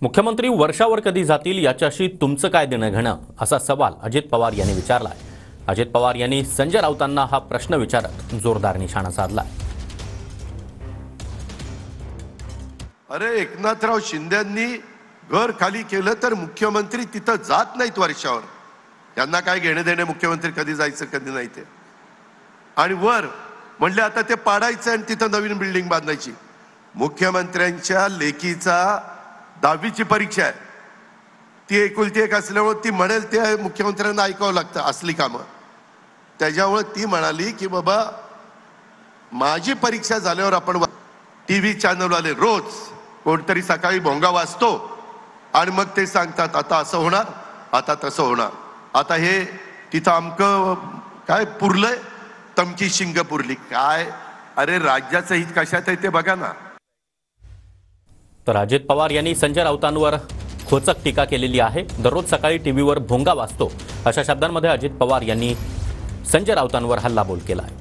मुख्यमंत्री वर्षावर कधी जातील याच्याशी तुमचं काय देणं घेणं असा सवाल अजित पवार यांनी विचारलाय। अजित पवार यांनी संजय राऊतांना हा प्रश्न विचारत जोरदार निशाणा साधलाय। अरे एकनाथराव शिंदेंनी घर खाली केलं तर मुख्यमंत्री तिथं जात नाहीत वर्षावर। त्यांना काय घेणे देणे मुख्यमंत्री कधी जायचं कधी नाही ते। आणि वर म्हणले आता ते पाडायचं आणि तिथं नवीन बिल्डिंग बांधायची। मुख्यमंत्र्यांच्या लेखीचा 10वीची परीक्षा आहे, ती एकुलती एक असल्यामुळे ती म्हणेल ते मुख्यमंत्र्यांना ऐकावं लागतं असली कामं। त्याच्यामुळे ती म्हणाली की बाबा माझी परीक्षा झाल्यावर आपण टीव्ही चॅनलवाले रोज कोणतरी सकाळी भोंगा वाजतो आणि मग ते सांगतात आता असं होणार, आता तसं होणार, आता हे तिथं अमकं काय पुरलंय, तमकी शिंग पुरली काय। अरे राज्याचं हित कशात आहे ते बघा ना। तर अजित पवार यांनी संजय राऊतांवर खोचक टीका केलेली आहे। दररोज सकाळी टीव्हीवर भोंगा वाजतो अशा शब्दांमध्ये अजित पवार यांनी संजय राऊतांवर हल्लाबोल केला आहे।